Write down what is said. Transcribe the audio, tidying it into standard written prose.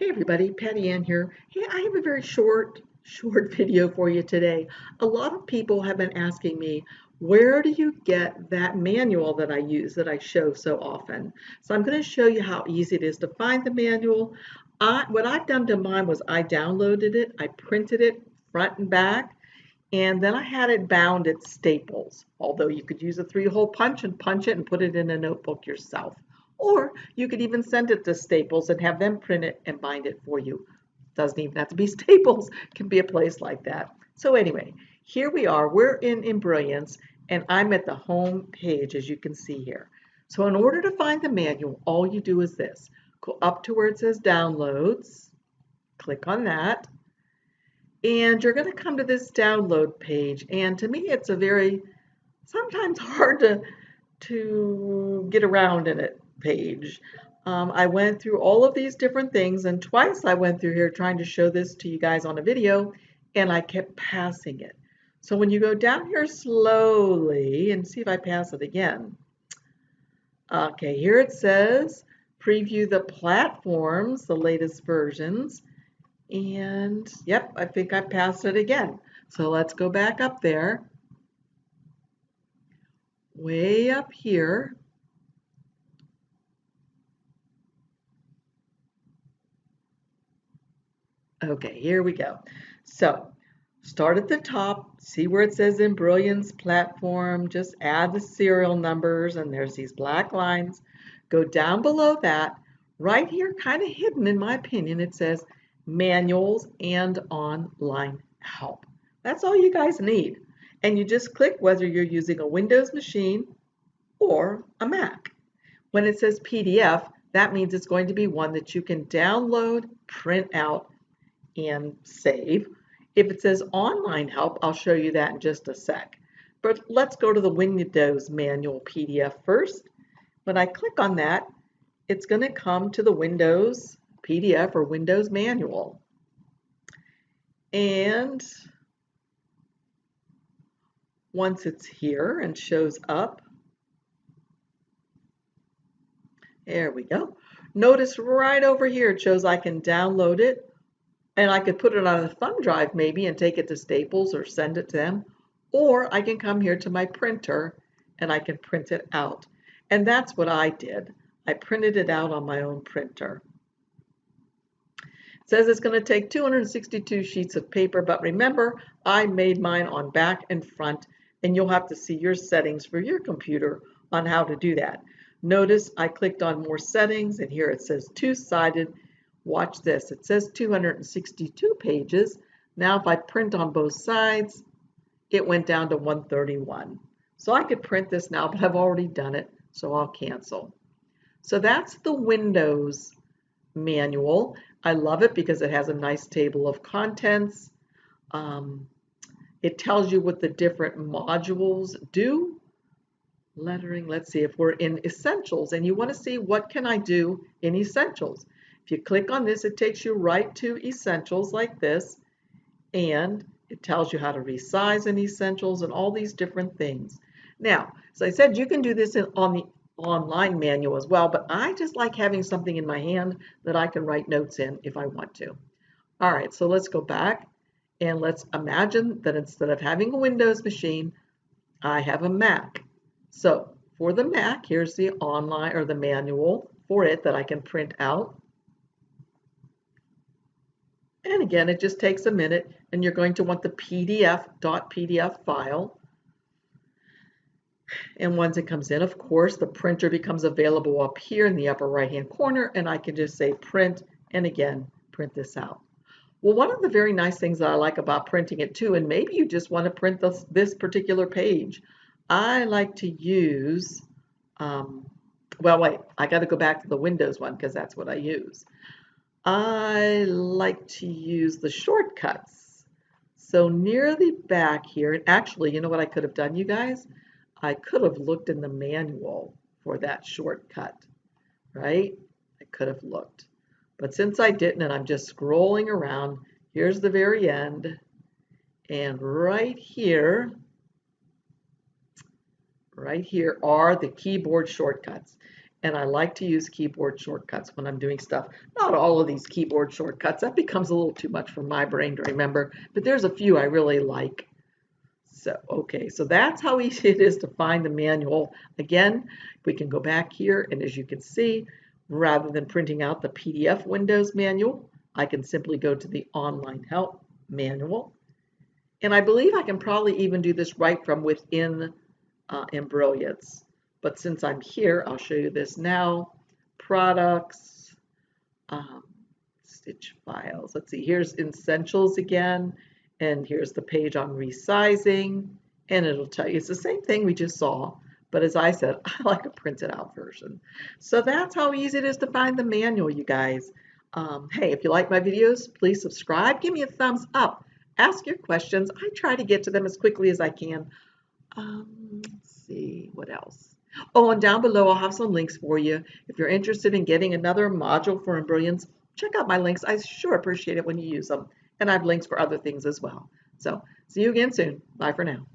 Hey everybody, Patty Ann here. Hey, I have a very short video for you today. A lot of people have been asking me, where do you get that manual that I use, that I show so often? So I'm going to show you how easy it is to find the manual. What I've done to mine was I downloaded it, I printed it front and back, and then I had it bound at Staples, although you could use a 3-hole punch and punch it and put it in a notebook yourself. Or you could even send it to Staples and have them print it and bind it for you. Doesn't even have to be Staples, it can be a place like that. So anyway, here we are, we're in Embrilliance, and I'm at the home page, as you can see here. So in order to find the manual, all you do is this. Go up to where it says Downloads, click on that, and you're going to come to this download page. And to me, it's a very, sometimes hard to get around in it page. I went through all of these different things, and twice I went through here trying to show this to you guys on a video, and I kept passing it. So when you go down here slowly, and see if I pass it again. Okay, here it says, preview the platforms, the latest versions. And yep, I think I passed it again. So let's go back up there. Way up here. Okay, here we go. So start at the top, see where it says Embrilliance platform, just add the serial numbers, and there's these black lines. Go down below that, right here, kind of hidden in my opinion, it says manuals and online help. That's all you guys need. And you just click whether you're using a Windows machine or a Mac. When it says PDF, that means it's going to be one that you can download, print out, and save. If it says online help, I'll show you that in just a sec. But let's go to the Windows Manual PDF first. When I click on that, it's going to come to the Windows PDF or Windows Manual. And once it's here and shows up, there we go. Notice right over here it shows I can download it, and I could put it on a thumb drive maybe and take it to Staples or send it to them. Or I can come here to my printer and I can print it out. And that's what I did. I printed it out on my own printer. It says it's going to take 262 sheets of paper, but remember, I made mine on back and front, and you'll have to see your settings for your computer on how to do that. Notice I clicked on more settings, and here it says two-sided. Watch this, it says 262 pages. Now if I print on both sides, it went down to 131. So I could print this now, but I've already done it, so I'll cancel. So that's the Windows manual. I love it because it has a nice table of contents. It tells you what the different modules do. Lettering, let's see if we're in Essentials, and you want to see what can I do in Essentials. If you click on this, it takes you right to Essentials like this, and it tells you how to resize in Essentials and all these different things. Now, as I said, you can do this on the online manual as well, but I just like having something in my hand that I can write notes in if I want to. All right, so let's go back and let's imagine that instead of having a Windows machine, I have a Mac. So for the Mac, here's the online or the manual for it that I can print out. And again, it just takes a minute, and you're going to want the PDF file. And once it comes in, of course, the printer becomes available up here in the upper right-hand corner, and I can just say print, and again, print this out. Well, one of the very nice things that I like about printing it too, and maybe you just want to print this particular page, I like to use, well, wait, I got to go back to the Windows one because that's what I use. I like to use the shortcuts. So near the back here, and actually, you know what I could have done, you guys? I could have looked in the manual for that shortcut, right? I could have looked. But since I didn't, and I'm just scrolling around, here's the very end. And right here are the keyboard shortcuts. and I like to use keyboard shortcuts when I'm doing stuff. Not all of these keyboard shortcuts, that becomes a little too much for my brain to remember, but there's a few I really like. So, okay, so that's how easy it is to find the manual. Again, we can go back here, and as you can see, rather than printing out the PDF Windows manual, I can simply go to the online help manual. And I believe I can probably even do this right from within Embrilliance. But since I'm here, I'll show you this now. Products, stitch files. Let's see, here's Essentials again, and here's the page on resizing, and it'll tell you it's the same thing we just saw, but as I said, I like a printed out version. So that's how easy it is to find the manual, you guys. Hey, if you like my videos, please subscribe, give me a thumbs up, ask your questions. I try to get to them as quickly as I can. Let's see, what else? Oh, and down below I'll have some links for you. If you're interested in getting another module for Embrilliance, check out my links. I sure appreciate it when you use them. And I have links for other things as well. So see you again soon. Bye for now.